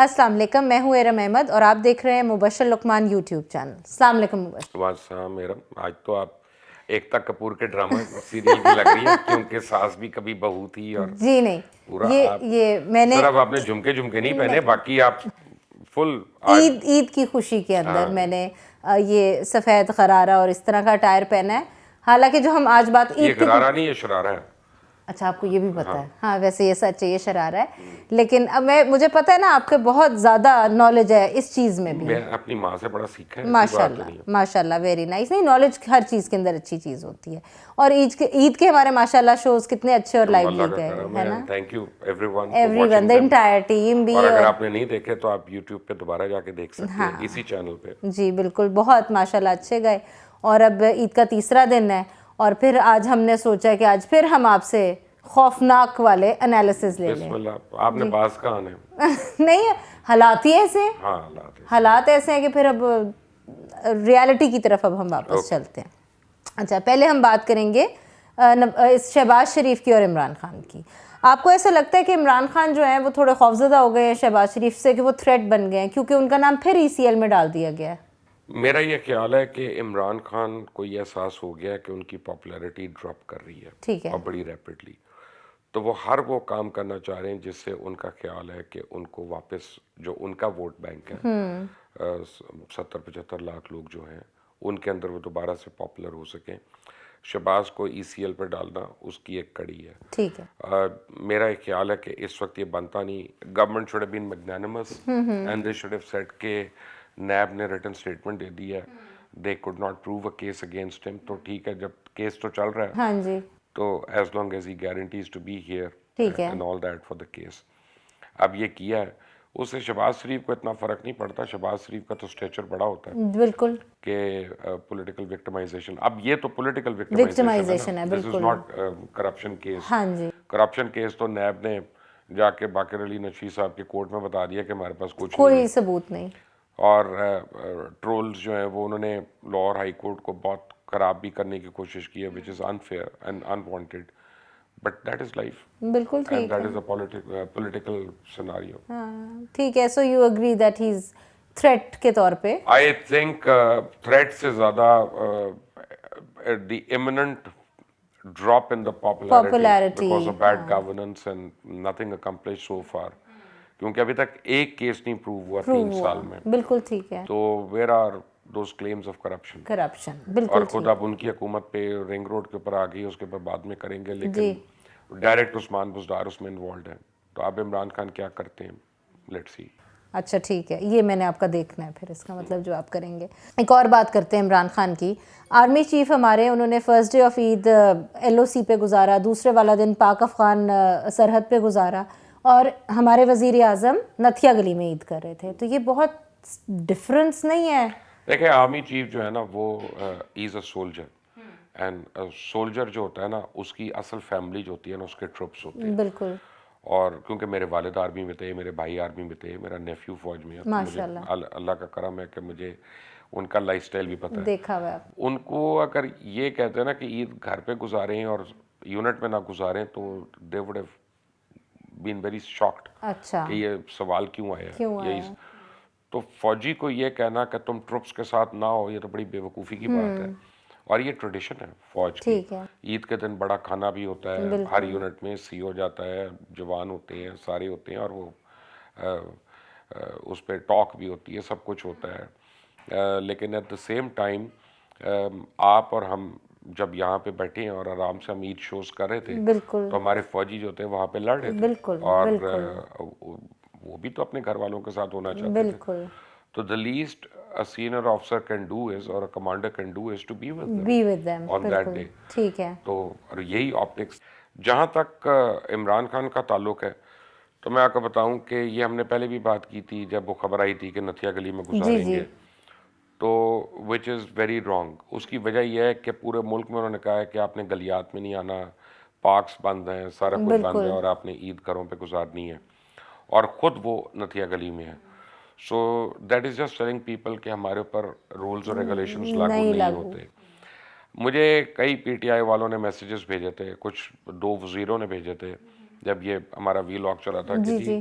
السلام علیکم، میں ہوں ارم احمد اور آپ دیکھ رہے ہیں مبشر لقمان یوٹیوب چینل. السلام علیکم مبشر. السلام ارم. آج تو آپ ایکتا کپور کے ڈرامہ سیریل کی لگ رہی ہے کیونکہ ساس بھی کبھی بہو تھی اور جی نہیں، پورا آپ یہ میں نے صرف آپ نے جھمکے نہیں پہنے، باقی آپ فل عید کی خوشی کے اندر میں نے یہ سفید غرارہ اور اس طرح کا ٹائر پہنا ہے. حالانکہ جو ہم آج بات یہ غرارہ نہیں، یہ شرارہ ہے. اچھا آپ کو یہ بھی پتہ ہے؟ ہاں ویسے یہ سچ ہے، یہ شرارہ ہے. لیکن اب مجھے پتہ ہے نا آپ کے بہت زیادہ نالج ہے اس چیز میں بھی. میں اپنی ماں سے بڑا سیکھا ہے. ماشاء اللہ ماشاء اللہ، ویری نائس. نہیں، نالج ہر چیز کے اندر اچھی چیز ہوتی ہے. اور عید کے ہمارے ماشاء اللہ شوز کتنے اچھے اور لائیولی گئے ہے نا. Thank you every one, every one, the entire team بھی. اور اگر آپ نے نہیں دیکھے تو آپ یوٹیوب پہ دوبارہ جا کے دیکھ سکتے ہیں اسی چینل پہ. جی بالکل، بہت ماشاء اللہ اچھے گئے. اور اب عید کا تیسرا دن ہے اور پھر آج ہم نے سوچا کہ آج پھر ہم آپ سے خوفناک والے انالیسز لے لیں. بسم اللہ. آپ نے باز کہاں ہے؟ نہیں، حالات ہی ایسے ہیں. ہاں حالات ایسے ہیں کہ پھر اب ریالٹی کی طرف اب ہم واپس چلتے ہیں. اچھا، پہلے ہم بات کریں گے شہباز شریف کی اور عمران خان کی. آپ کو ایسا لگتا ہے کہ عمران خان جو ہیں وہ تھوڑے خوفزدہ ہو گئے ہیں شہباز شریف سے، کہ وہ تھریٹ بن گئے ہیں کیونکہ ان کا نام پھر ECL میں ڈال دیا گیا ہے؟ میرا یہ خیال ہے کہ عمران خان کو یہ احساس ہو گیا کہ ان کی پاپولیرٹی ڈراپ کر رہی ہے. ٹھیک ہے. اور بڑی ریپڈلی. تو وہ ہر وہ کام کرنا چاہ رہے ہیں جس سے ان کا خیال ہے کہ ان کو واپس جو ان کا ووٹ بینک ہے 70-75 لاکھ لوگ جو ہیں ان کے اندر وہ دوبارہ سے پاپولر ہو سکیں. شہباز کو ECL پہ ڈالنا اس کی ایک کڑی ہے. ٹھیک ہے. میرا ایک خیال ہے کہ اس وقت یہ بنتا نہیں. Government should have been magnanimous and they should have said کہ نیب نے ریٹن اسٹیٹمنٹ دے دی ہے. They could not prove a case against ہم. تو ٹھیک ہے، جب کیس تو چل رہا ہے ہاں جی، تو as long as he guarantees to be here and all that for the case. اب یہ کیا ہے، اس سے شہباز شریف کو اتنا فرق نہیں پڑتا. شہباز شریف کا تو اسٹیچر بڑا ہوتا ہے بالکل کہ پولیٹیکل وکٹمائزیشن. اب یہ تو پولیٹیکل وکٹمائزیشن ہے، دس از ناٹ کرپشن کیس. ہاں جی، کرپشن کیس تو نیب نے جا کے باقر علی نقوی صاحب کے کورٹ میں بتا دیا کہ ہمارے پاس کوئی ثبوت نہیں. اور ٹرولز جو ہیں وہ انہوں نے لاہور ہائی کورٹ کو بہت خراب بھی کرنے کی کوشش کی ہے which is unfair and unwanted. But that is life. بالکل ٹھیک that is a political scenario. ہاں ٹھیک ہے. So you agree that he is threat کے طور پہ؟ آئی تھنک تھریٹ سے زیادہ دی امیوننٹ drop in the popularity because of bad governance and nothing accomplished so far. کیونکہ ابھی تک ایک کیس نہیں پروو ہوا 3 سال میں. بالکل ٹھیک ہے. تو where are those claims of corruption؟ بالکل. اور خود اب ان کی حکومت پہ رنگ روڈ کے اوپر آ گئی، اس کے اوپر بعد میں کریں گے، لیکن ڈائریکٹ عثمان بزدار اس میں انوالوڈ ہے. تو اب عمران خان کیا کرتے ہیں، لیٹس سی. اچھا ٹھیک ہے، یہ میں نے آپ کا دیکھنا ہے پھر اس کا مطلب جو آپ کریں گے. ایک اور بات کرتے ہیں عمران خان کی. آرمی چیف ہمارے، انہوں نے first day of Eid LOC پہ گزارا، دوسرے والا دن پاک افغان سرحد پہ گزارا، اور ہمارے وزیر اعظم نتھیا گلی میں عید کر رہے تھے. تو یہ بہت ڈفرنس نہیں ہے؟ دیکھیں، آرمی چیف جو ہے نا وہ از اے سولجر، اینڈ سولجر جو ہوتا ہے نا اس کی اصل فیملی جو ہوتی ہے نا اس کے ٹروپس ہوتے ہیں. بالکل. اور کیونکہ میرے والد آرمی میں تھے، میرے بھائی آرمی میں تھے، میرا نیفیو فوج میں ہے، مجھے اللہ کا کرم ہے کہ مجھے ان کا لائف سٹائل بھی پتہ ہے. دیکھا ہوا ہے. ان کو اگر یہ کہتے ہیں نا کہ عید گھر پہ گزاریں اور یونٹ میں نہ گزاریں تو they would have been very shocked کہ یہ سوال کیوں آیا. تو فوجی کو یہ کہنا کہ تم ٹروپس کے ساتھ نہ ہو، یہ تو بڑی بے وقوفی کی بات ہے. اور یہ ٹریڈیشن ہے فوج کی. عید کے دن بڑا کھانا بھی ہوتا ہے، ہر یونٹ میں سی ہو جاتا ہے، جوان ہوتے ہیں، سارے ہوتے ہیں، اور وہ اس پہ ٹاک بھی ہوتی ہے، سب کچھ ہوتا ہے. لیکن ایٹ دا سیم ٹائم آپ اور ہم جب یہاں پہ بیٹھے ہیں اور آرام سے ہم عید شوز کر رہے تھے تو ہمارے فوجی جو تھے وہاں پہ لڑ رہے تھے، اور وہ بھی تو اپنے گھر والوں کے ساتھ ہونا چاہتے تھے. تو the least a senior officer can do is, or a commander can do is to be with them on that day. ٹھیک ہے. تو یہی آپٹکس. جہاں تک عمران خان کا تعلق ہے تو میں آپ کو بتاؤں کہ یہ ہم نے پہلے بھی بات کی تھی جب وہ خبر آئی تھی کہ نتھیا گلی میں گزاریں گے، تو وچ از ویری رانگ. اس کی وجہ یہ ہے کہ پورے ملک میں انہوں نے کہا ہے کہ آپ نے گلیات میں نہیں آنا، پارکس بند ہیں، سارا کچھ بند ہے، اور آپ نے عید گھروں پہ گزارنی ہے، اور خود وہ نتھیا گلی میں ہے. So that is just telling people کہ ہمارے اوپر رولز اور ریگولیشنز لاگو نہیں ہوتے. مجھے کئی PTI والوں نے میسیجز بھیجے تھے، کچھ 2 وزیروں نے بھیجے تھے جب یہ ہمارا وی لاگ چلا تھا کہ جی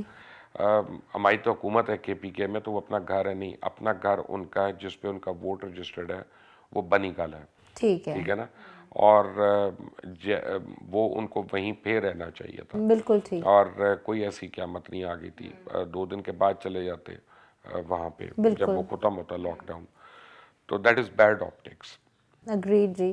ہماری تو حکومت ہے KPK میں، تو وہ اپنا گھر ہے نہیں، اپنا گھر ان کا ہے جس پہ ان کا ووٹ رجسٹرڈ ہے وہ بنی گل ہے، ٹھیک ہے، ٹھیک ہے نا، اور وہ ان کو وہیں پہ رہنا چاہیے تھا، بالکل ٹھیک، اور کوئی ایسی قیامت نہیں آ گئی تھی، 2 دن کے بعد چلے جاتے وہاں پہ جب وہ ختم ہوتا لاک ڈاؤن، تو that is bad optics. Agreed جی.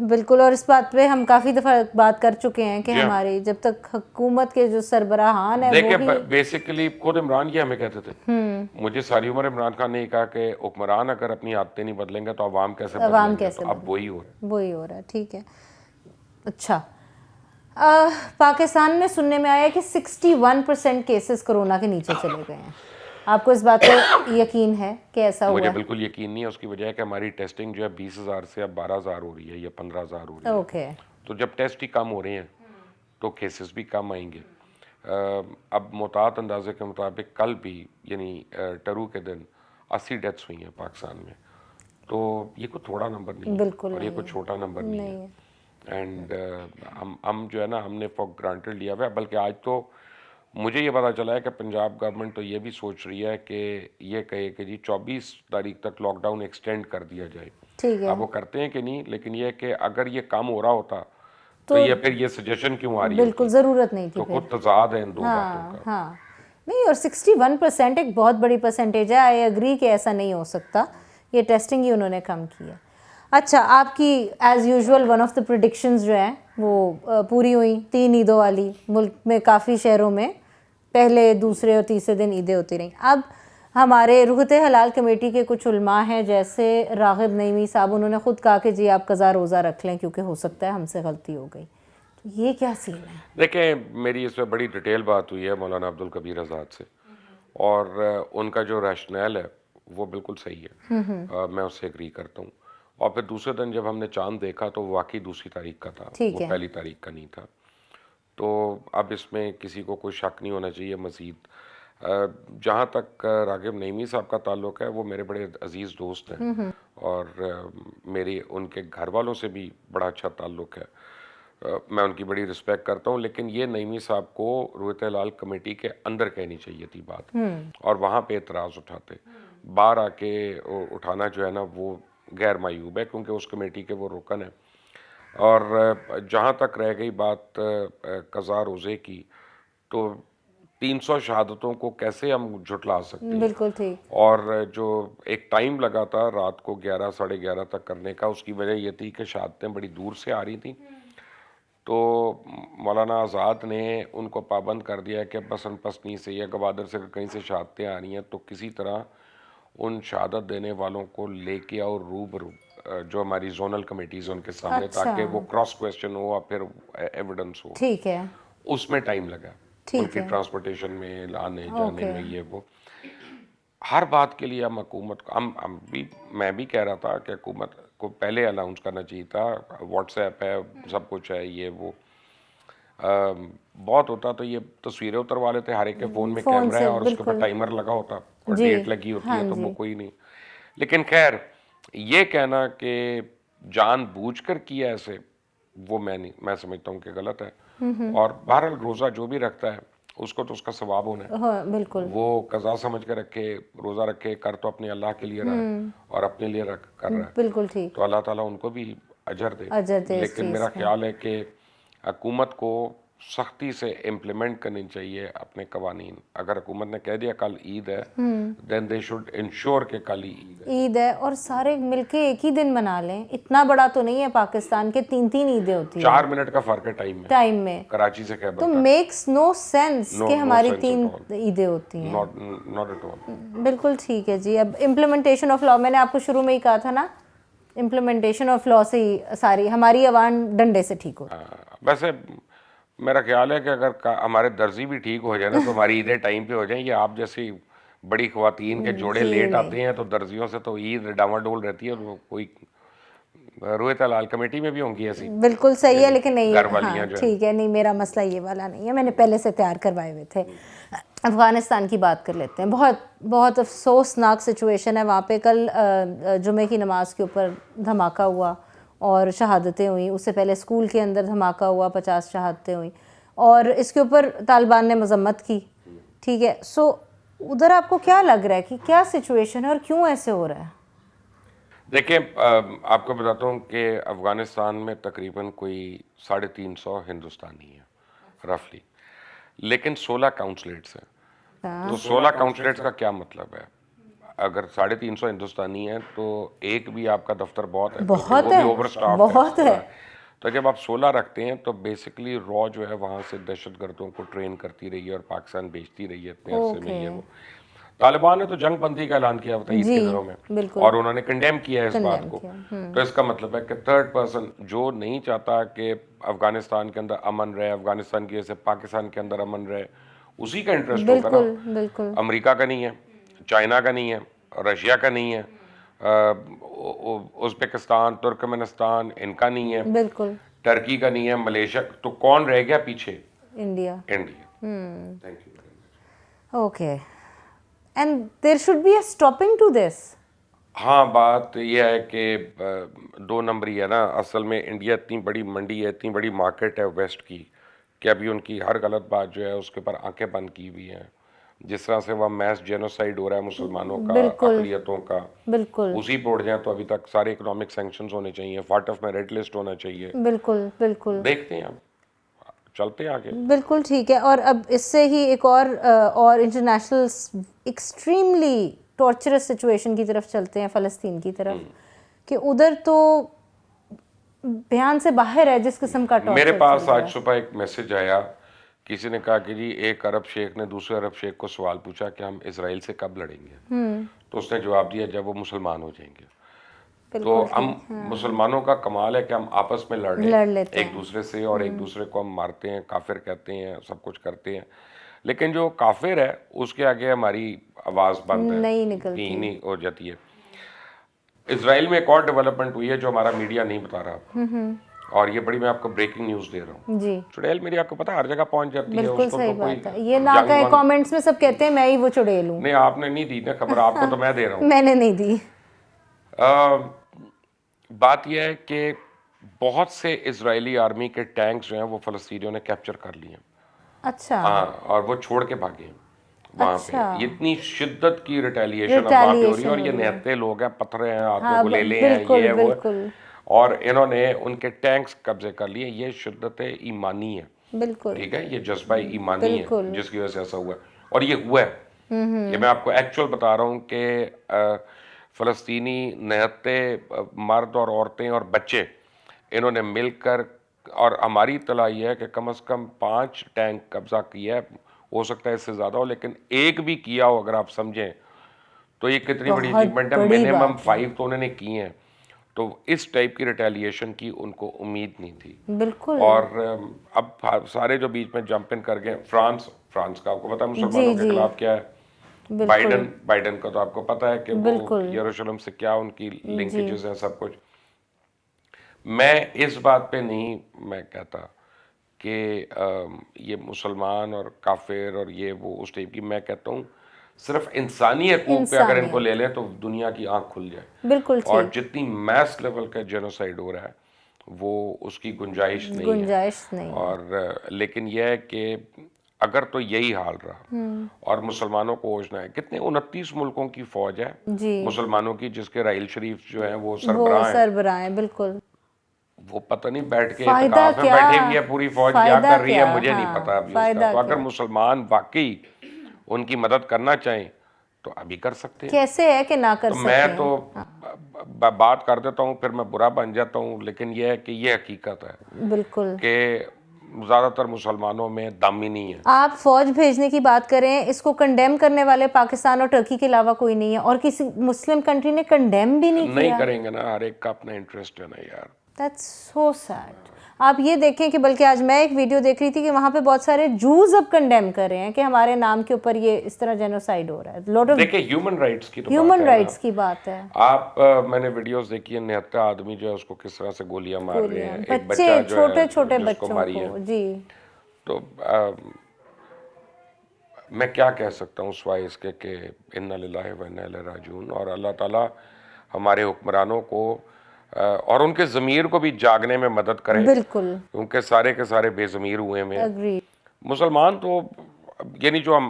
بالکل، اور اس بات پہ ہم کافی دفعہ بات کر چکے ہیں کہ ہماری جب تک حکومت کے جو سربراہان ہیں دیکھیں وہی بیسیکلی خود عمران یہ ہمیں کہتے تھے، مجھے ساری عمر عمران خان نے کہا کہ حکمران اگر اپنی عادتیں نہیں بدلیں گے تو عوام کیسے بدلیں گے، تو اب وہی ہو رہا ہے. وہی ہو رہا ہے. ٹھیک ہے. اچھا، پاکستان میں سننے میں آیا کہ 61% کیسز کورونا کے نیچے چلے گئے ہیں. آپ کو اس بات پہ یقین ہے کہ ایسا ہوا مجھے ہے؟ بالکل یقین نہیں ہے. اس کی وجہ ہے کہ ہماری ٹیسٹنگ جو ہے 20,000 سے اب 12,000 ہو رہی ہے یا 15,000 ہو رہی ہے. اوکے، تو جب ٹیسٹ ہی کم ہو رہے ہیں تو کیسز بھی کم آئیں گے. اب محتاط اندازے کے مطابق کل بھی یعنی ٹرو کے دن 80 ڈیتھس ہوئی ہیں پاکستان میں. تو یہ کوئی تھوڑا نمبر نہیں ہے اور یہ کوئی چھوٹا نمبر نہیں ہے. اینڈ ہم جو ہے نا ہم نے فار گرانٹیڈ لیا ہوا ہے. بلکہ آج تو مجھے یہ پتا چلا ہے کہ پنجاب گورنمنٹ تو یہ بھی سوچ رہی ہے کہ یہ کہے کہ جی 24 تاریخ تک لاک ڈاؤن ایکسٹینڈ کر دیا جائے. ٹھیک ہے، اب وہ کرتے ہیں کہ نہیں، لیکن یہ کہ اگر یہ کم ہو رہا ہوتا تو یہ پھر یہ سجیشن کیوں آ رہی بالکل ہوتی؟ ضرورت نہیں تھی تو پھر. خود تضاد ہے ان دو باتوں کا. ہاں نہیں، اور 61% ایک بہت بڑی پرسنٹیج ہے. آئی اگری کہ ایسا نہیں ہو سکتا، یہ ٹیسٹنگ ہی انہوں نے کم کی ہے. اچھا، آپ کی as usual one of the predictions جو ہیں وہ پوری ہوئیں 3 عیدوں والی. ملک میں کافی شہروں میں پہلے، دوسرے اور تیسرے دن عیدیں ہوتی رہیں. اب ہمارے رحت حلال کمیٹی کے کچھ علماء ہیں جیسے راغب نعیمی صاحب، انہوں نے خود کہا کہ جی آپ قضا روزہ رکھ لیں کیونکہ ہو سکتا ہے ہم سے غلطی ہو گئی. تو یہ کیا سین ہے؟ دیکھیں میری اس میں بڑی ڈیٹیل بات ہوئی ہے مولانا عبدالکبیر آزاد سے، اور ان کا جو ریشنل ہے وہ بالکل صحیح ہے. میں اس سے اگری کرتا ہوں. اور پھر دوسرے دن جب ہم نے چاند دیکھا تو واقعی 2 تاریخ کا تھا، وہ پہلی تاریخ کا نہیں تھا. تو اب اس میں کسی کو کوئی شک نہیں ہونا چاہیے مزید. جہاں تک راغب نعیمی صاحب کا تعلق ہے، وہ میرے بڑے عزیز دوست ہیں اور میری ان کے گھر والوں سے بھی بڑا اچھا تعلق ہے. میں ان کی بڑی رسپیکٹ کرتا ہوں، لیکن یہ نعیمی صاحب کو رحت حلال کمیٹی کے اندر کہنی چاہیے تھی بات، اور وہاں پہ اعتراض اٹھاتے. باہر آ کے اٹھانا جو ہے نا وہ غیر معیوب ہے، کیونکہ اس کمیٹی کے وہ رکن ہیں. اور جہاں تک رہ گئی بات قضا روزے کی، تو 300 شہادتوں کو کیسے ہم جھٹلا سکتے ہیں؟ بالکل ٹھیک. اور جو ایک ٹائم لگا تھا رات کو 11 ساڑھے 11 تک کرنے کا، اس کی وجہ یہ تھی کہ شہادتیں بڑی دور سے آ رہی تھیں. تو مولانا آزاد نے ان کو پابند کر دیا کہ بسن پسنی سے یا گوادر سے کہیں سے شہادتیں آ رہی ہیں تو کسی طرح ان شہادت دینے والوں کو لے کے اور روبرو جو ہماری زونل کمیٹیز ان کے سامنے، تاکہ وہ کراس کویسچن ہو اور پھر ایویڈنس ہو. ٹھیک ہے، اس میں ٹائم لگا، ان کی ٹرانسپورٹیشن میں، آنے جانے میں، یہ وہ. ہر بات کے لیے ہم حکومت کو میں بھی کہہ رہا تھا کہ حکومت کو پہلے اناؤنس کرنا چاہیے تھا. واٹس ایپ ہے، سب کچھ ہے، یہ وہ. بہت ہوتا تو یہ تصویریں اتروا لیتے، ہر ایک کے فون میں کیمرہ ہے اور اس کے اوپر ٹائمر لگا ہوتا اور ڈیٹ لگی ہوتی ہے، تو وہ کوئی نہیں. لیکن خیر یہ کہنا کہ جان بوجھ کر کیا ایسے، وہ میں سمجھتا ہوں کہ غلط ہے. اور بہرحال روزہ جو بھی رکھتا ہے اس کو تو اس کا ثواب ہونا ہے. بالکل، وہ قضا سمجھ کے رکھے، روزہ رکھے، کر تو اپنے اللہ کے لیے رہا ہے اور اپنے لیے کر رہا ہے، بالکل ٹھیک، تو اللہ تعالیٰ ان کو بھی اجر دے. اجر لیکن میرا خیال ہے کہ حکومت کو سختی سے امپلیمنٹ کرنی چاہیے اپنے قوانین. اگر حکومت نے کہہ دیا کل عید ہے، دین دے شوڈ انشور کہ کل ہی عید ہے اور سارے مل کے ایک ہی دن منا لیں. اتنا بڑا تو نہیں ہے پاکستان کے 3 عیدیں ہوتی ہیں، 4 منٹ کا فرق ہے ٹائم میں کراچی سے خیبر تو کا. میکس نو سینس کہ ہماری 3 عیدیں ہوتی ہیں. Not at all. بالکل ٹھیک ہے جی. اب امپلیمنٹیشن آف لا، میں نے آپ کو شروع میں ہی کہا تھا نا، امپلیمنٹیشن آف لا سے ہی ساری ہماری عوام ڈنڈے سے ٹھیک ہوتی ہے. ویسے میرا خیال ہے کہ اگر ہمارے درزی بھی ٹھیک ہو جائے نا تو ہماری عیدیں ٹائم پہ ہو جائیں. یہ آپ جیسی بڑی خواتین کے جوڑے لیٹ آتے ہیں تو درزیوں سے تو عید ڈاواں ڈول رہتی ہے. اور کوئی رحت حلال کمیٹی میں بھی ہوں گی ایسی بالکل صحیح ہے، لیکن نہیں، گھر ہاں والیاں جو ٹھیک ہے. نہیں، میرا مسئلہ یہ والا نہیں ہے، میں نے پہلے سے تیار کروائے ہوئے تھے. افغانستان کی بات کر لیتے ہیں. بہت افسوسناک سچویشن ہے وہاں پہ. کل جمعے کی نماز کے اوپر دھماکہ ہوا اور شہادتیں ہوئیں. اس سے پہلے اسکول کے اندر دھماکہ ہوا، 50 شہادتیں ہوئیں. اور اس کے اوپر طالبان نے مذمت کی ٹھیک ہے. سو ادھر آپ کو کیا لگ رہا ہے کہ کیا سچویشن ہے اور کیوں ایسے ہو رہا ہے؟ دیکھیں آپ کو بتاتا ہوں کہ افغانستان میں تقریباً کوئی 350 ہندوستانی ہیں رفلی، لیکن 16 کاؤنسلیٹس ہیں. تو 16 کاؤنسلیٹس کا کیا مطلب ہے؟ اگر 350 ہندوستانی ہیں تو ایک بھی آپ کا دفتر بہت ہے، بلکہ وہ بھی اوور اسٹاف بہت ہے. تو جب آپ 16 رکھتے ہیں تو بیسکلی را جو ہے وہاں سے دہشت گردوں کو ٹرین کرتی رہی ہے اور پاکستان بھیجتی رہی ہے اتنے عرصے میں. یہ وہ طالبان نے تو جنگ بندی کا اعلان کیا تھا عید کے دنوں میں، اور انہوں نے کنڈیم کیا ہے اس بات کو. تو اس کا مطلب ہے کہ تھرڈ پرسن جو نہیں چاہتا کہ افغانستان کے اندر امن رہے، افغانستان کی وجہ سے پاکستان کے اندر امن رہے، اسی کا انٹرسٹ ہوگا نا. بالکل امریکہ کا نہیں ہے، چائنا کا نہیں ہے، رشیا کا نہیں ہے، ازبکستان، ترکمنستان ان کا نہیں ہے، بالکل ٹرکی کا نہیں ہے، ملیشیا. تو کون رہ گیا پیچھے؟ India. India. Thank you. Okay. And there should be a stopping to this. ہاں بات یہ ہے کہ 2 نمبری ہے نا. اصل میں انڈیا اتنی بڑی منڈی ہے، اتنی بڑی مارکیٹ ہے ویسٹ کی، کہ ابھی ان کی ہر غلط بات جو ہے اس کے پر آنکھیں بند کی ہوئی ہیں. جس طرح سے وہ میس جینوسائیڈ ہو رہا ہے مسلمانوں کا، اقلیتوں کا، بالکل اسی پہ اڑ جائیں تو ابھی تک سارے اکنامک سینکشنز ہونے چاہیے، فاٹف میں ریڈ لسٹ ہونا چاہیے. بالکل بالکل دیکھتے ہیں اب چلتے ہیں آگے. بالکل ٹھیک ہے. اور اب اس سے ہی ایک اور انٹرنیشنل ایکسٹریملی ٹارچرس سچویشن کی طرف چلتے ہیں، فلسطین کی طرف، کہ ادھر تو بیان سے باہر ہے جس قسم کا ٹارچر. میرے پاس آج صبح ایک میسج آیا، کسی نے کہا کہ جی ایک عرب شیخ نے دوسرے عرب شیخ کو سوال پوچھا کہ ہم اسرائیل سے کب لڑیں گے؟ تو اس نے جواب دیا جب وہ مسلمان ہو جائیں گے. تو ہم مسلمانوں کا کمال ہے کہ ہم آپس میں لڑ لیتے ایک دوسرے سے، اور ایک دوسرے کو ہم مارتے ہیں، کافر کہتے ہیں، سب کچھ کرتے ہیں. لیکن جو کافر ہے اس کے آگے ہماری آواز بند ہے، نہیں ہو جاتی ہے. اسرائیل میں ایک اور ڈیولپمنٹ ہوئی ہے جو ہمارا میڈیا نہیں بتا رہا، اور یہ بڑی میں آپ کو بریکنگ نیوز دے رہا ہوں. جی چڑیل میری آپ کو پتا ہر جگہ پہنچ جاتی ہے، اس بالکل کو صحیح تو کوئی بات ہے. یہ نہ کہے کامنٹس میں سب کہتے ہیں میں ہی وہ چڑیل ہوں. نہیں، آپ نے نہیں دی نا خبر، آپ کو تو میں دے رہا ہوں. میں نے نہیں دی. بات یہ ہے کہ بہت سے اسرائیلی آرمی کے ٹینکس جو ہیں وہ فلسطینیوں نے کیپچر کر لیے ہیں. اچھا. ہاں، اور وہ چھوڑ کے بھاگے ہیں وہاں پہ. اتنی شدت کی ریٹیلیشن اب وہاں پہ ہو رہی ہے، اور یہ نہتے لوگ ہیں، پتھرے ہیں ہاتھ میں، گلیلے ہیں، یہ وہ، اور انہوں نے ان کے ٹینکس قبضے کر لیے. یہ شدت ایمانی ہے، ٹھیک ہے، یہ جذبہ ایمانی ہے جس کی وجہ سے ایسا ہوا ہے. اور یہ ہوا ہے، یہ میں آپ کو ایکچوئل بتا رہا ہوں کہ فلسطینی نہتے مرد اور عورتیں اور بچے انہوں نے مل کر، اور ہماری اطلاع یہ ہے کہ کم از کم 5 ٹینک قبضہ کیا ہے. ہو سکتا ہے اس سے زیادہ ہو، لیکن ایک بھی کیا ہو اگر آپ سمجھیں تو یہ کتنی بڑی اچیومنٹ ہے. منیمم 5 تو انہوں نے کیے ہیں. تو اس ٹائپ کی ریٹیلیشن کی ان کو امید نہیں تھی. بالکل. اور اب سارے جو بیچ میں جمپ ان کر گئے. فرانس کا آپ کو پتا ہے مسلمانوں کے خلاف کیا ہے. بائیڈن کا تو آپ کو پتا ہے کہ وہ یروشلم سے کیا ان کی لنکیجز ہیں، سب کچھ. میں اس بات پہ نہیں میں کہتا کہ یہ مسلمان اور کافر اور یہ وہ اس ٹائپ کی. میں کہتا ہوں صرف انسانی حقوق پہ اگر ان کو لے لیں تو دنیا کی آنکھ کھل جائے. بالکل. اور جتنی میس لیول کا جینوسائیڈ ہو رہا ہے وہ اس کی گنجائش نہیں ہے. اور لیکن یہ ہے کہ اگر تو یہی حال رہا اور مسلمانوں کو ہوشنا ہے، کتنے 29 ملکوں کی فوج ہے مسلمانوں کی، جس کے رائل شریف جو ہیں وہ سربراہ ہیں. بالکل. وہ پتہ نہیں بیٹھ کے اعتکاف میں بیٹھی ہوئی ہے پوری فوج، کیا کر رہی ہے مجھے نہیں پتا ابھی اس کا. تو اگر مسلمان واقعی ان کی مدد کرنا چاہیں تو ابھی کر سکتے ہیں. کیسے ہے کہ نہ کر سکتے ہیں؟ میں تو بات کر دیتا ہوں پھر میں برا بن جاتا ہوں، لیکن یہ ہے کہ یہ حقیقت ہے. بالکل. کہ زیادہ تر مسلمانوں میں دم ہی نہیں ہے. آپ فوج بھیجنے کی بات کریں، اس کو کنڈیم کرنے والے پاکستان اور ٹرکی کے علاوہ کوئی نہیں ہے، اور کسی مسلم کنٹری نے کنڈیم بھی نہیں کیا. نہیں کریں گے نا، ہر ایک کا اپنا انٹرسٹ ہے نا یار. That's so sad. آپ یہ دیکھیں کہ بلکہ آج میں ایک ویڈیو دیکھ رہی تھی کہ وہاں پہ بہت سارے جوز اب کنڈیم کر رہے ہیں کہ ہمارے نام کے اوپر یہ اس طرح جینوسائیڈ ہو رہا ہے. دیکھیں ہیومن رائٹس کی تو ہیومن رائٹس کی بات ہے. آپ میں نے ویڈیوز دیکھی ہیں، 79 آدمی جو ہے اس کو کس طرح سے گولیاں مار رہے ہیں. ایک بچے، چھوٹے چھوٹے جس کو بچوں ماری کو. ہے. جی. تو میں کیا کہہ سکتا ہوں سوائے اس کے کہ انا للہ و انا الیہ راجعون. اور اللہ تعالیٰ ہمارے حکمرانوں کو اور ان کے ضمیر کو بھی جاگنے میں مدد کرے. بالکل. کیونکہ سارے کے سارے بے ضمیر ہوئے ہیں. مسلمان تو یعنی جو ہم